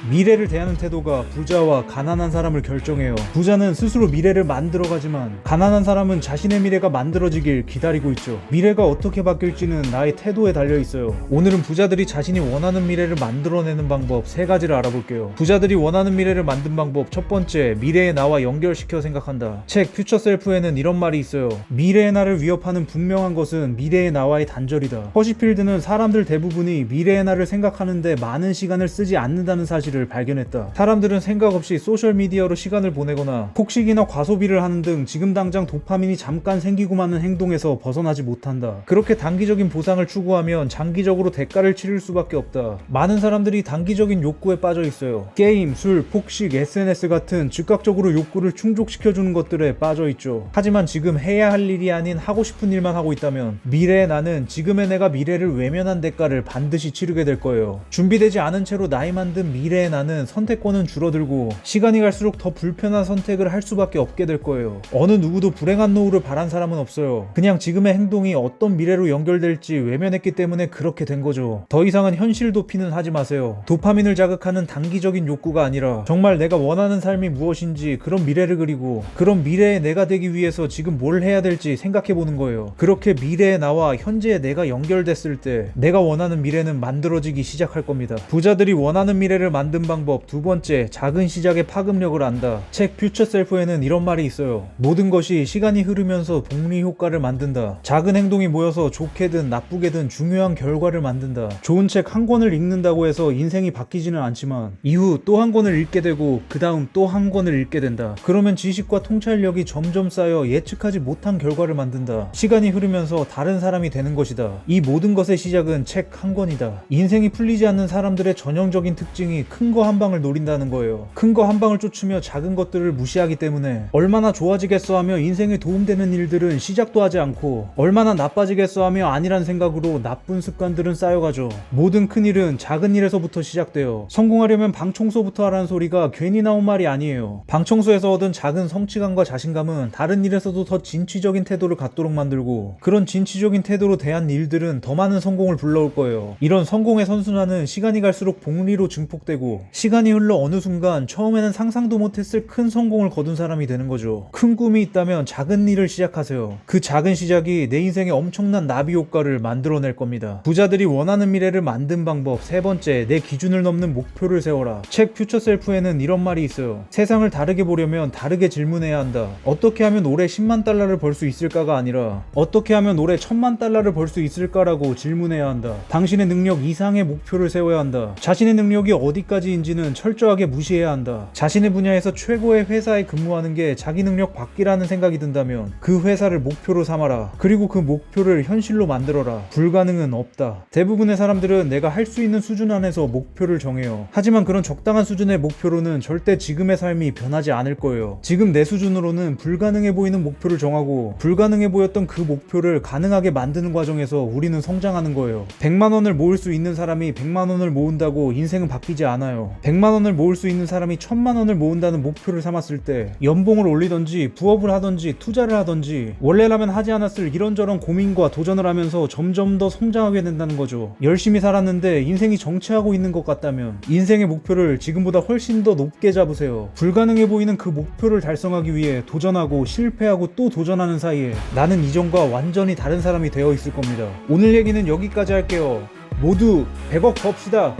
미래를 대하는 태도가 부자와 가난한 사람을 결정해요. 부자는 스스로 미래를 만들어가지만 가난한 사람은 자신의 미래가 만들어지길 기다리고 있죠. 미래가 어떻게 바뀔지는 나의 태도에 달려있어요. 오늘은 부자들이 자신이 원하는 미래를 만들어내는 방법 3가지를 알아볼게요. 부자들이 원하는 미래를 만든 방법 첫 번째, 미래의 나와 연결시켜 생각한다. 책 퓨처 셀프에는 이런 말이 있어요. 미래의 나를 위협하는 분명한 것은 미래의 나와의 단절이다. 허시필드는 사람들 대부분이 미래의 나를 생각하는데 많은 시간을 쓰지 않는다는 사실을 발견했다. 사람들은 생각 없이 소셜미디어로 시간을 보내거나 폭식이나 과소비를 하는 등 지금 당장 도파민이 잠깐 생기고 마는 행동에서 벗어나지 못한다. 그렇게 단기적인 보상을 추구하면 장기적으로 대가를 치를 수밖에 없다. 많은 사람들이 단기적인 욕구에 빠져 있어요. 게임, 술, 폭식, SNS 같은 즉각적으로 욕구를 충족시켜주는 것들에 빠져 있죠. 하지만 지금 해야 할 일이 아닌 하고 싶은 일만 하고 있다면 미래의 나는 지금의 내가 미래를 외면한 대가를 반드시 치르게 될 거예요. 준비되지 않은 채로 나이만 든 미래의 나는 선택권은 줄어들고 시간이 갈수록 더 불편한 선택을 할 수밖에 없게 될 거예요. 어느 누구도 불행한 노후를 바란 사람은 없어요. 그냥 지금의 행동이 어떤 미래로 연결될지 외면했기 때문에 그렇게 된 거죠. 더 이상은 현실 도피는 하지 마세요. 도파민을 자극하는 단기적인 욕구가 아니라 정말 내가 원하는 삶이 무엇인지 그런 미래를 그리고 그런 미래의 내가 되기 위해서 지금 뭘 해야 될지 생각해보는 거예요. 그렇게 미래의 나와 현재의 내가 연결됐을 때 내가 원하는 미래는 만들어지기 시작할 겁니다. 부자들이 원하는 미래를 만든 방법 두 번째, 작은 시작의 파급력을 안다. 책 퓨처 셀프에는 이런 말이 있어요. 모든 것이 시간이 흐르면서 복리 효과를 만든다. 작은 행동이 모여서 좋게든 나쁘게든 중요한 결과를 만든다. 좋은 책 한 권을 읽는다고 해서 인생이 바뀌지는 않지만 이후 또 한 권을 읽게 되고 그 다음 또 한 권을 읽게 된다. 그러면 지식과 통찰력이 점점 쌓여 예측하지 못한 결과를 만든다. 시간이 흐르면서 다른 사람이 되는 것이다. 이 모든 것의 시작은 책 한 권이다. 인생이 풀리지 않는 사람들의 전형적인 특징이 큰 거 한 방을 노린다는 거예요. 큰 거 한 방을 쫓으며 작은 것들을 무시하기 때문에 얼마나 좋아지겠어 하며 인생에 도움되는 일들은 시작도 하지 않고 얼마나 나빠지겠어 하며 아니란 생각으로 나쁜 습관들은 쌓여가죠. 모든 큰 일은 작은 일에서부터 시작돼요. 성공하려면 방 청소부터 하라는 소리가 괜히 나온 말이 아니에요. 방 청소에서 얻은 작은 성취감과 자신감은 다른 일에서도 더 진취적인 태도를 갖도록 만들고 그런 진취적인 태도로 대한 일들은 더 많은 성공을 불러올 거예요. 이런 성공의 선순환은 시간이 갈수록 복리로 증폭되고 시간이 흘러 어느 순간 처음에는 상상도 못했을 큰 성공을 거둔 사람이 되는 거죠. 큰 꿈이 있다면 작은 일을 시작하세요. 그 작은 시작이 내 인생에 엄청난 나비 효과를 만들어낼 겁니다. 부자들이 원하는 미래를 만든 방법 세 번째, 내 기준을 넘는 목표를 세워라. 책 퓨처 셀프에는 이런 말이 있어요. 세상을 다르게 보려면 다르게 질문해야 한다. 어떻게 하면 올해 10만 달러를 벌 수 있을까가 아니라 어떻게 하면 올해 1000만 달러를 벌 수 있을까라고 질문해야 한다. 당신의 능력 이상의 목표를 세워야 한다. 자신의 능력이 어디까지인지는 철저하게 무시해야 한다. 자신의 분야에서 최고의 회사에 근무하는 게 자기 능력 밖이라는 생각이 든다면 그 회사를 목표로 삼아라. 그리고 그 목표를 현실로 만들어라. 불가능은 없다. 대부분의 사람들은 내가 할 수 있는 수준 안에서 목표를 정해요. 하지만 그런 적당한 수준의 목표로는 절대 지금의 삶이 변하지 않을 거예요. 지금 내 수준으로는 불가능해 보이는 목표를 정하고 불가능해 보였던 그 목표를 가능하게 만드는 과정에서 우리는 성장하는 거예요. 100만 원을 모을 수 있는 사람이 100만 원을 모은다고 인생은 바뀌지 않아요. 100만 원을 모을 수 있는 사람이 1000만 원을 모은다는 목표를 삼았을 때 연봉을 올리던지 부업을 하던지 투자를 하던지 원래라면 하지 않았을 이런저런 고민과 도전을 하면서 점점 더 성장하게 된다는 거죠. 열심히 살았는데 인생이 정체하고 있는 것 같다면 인생의 목표를 지금보다 훨씬 더 높게 잡으세요. 불가능해 보이는 그 목표를 달성하기 위해 도전하고 실패하고 또 도전하는 사이에 나는 이전과 완전히 다른 사람이 되어 있을 겁니다. 오늘 얘기는 여기까지 할게요. 모두 100억 법시다.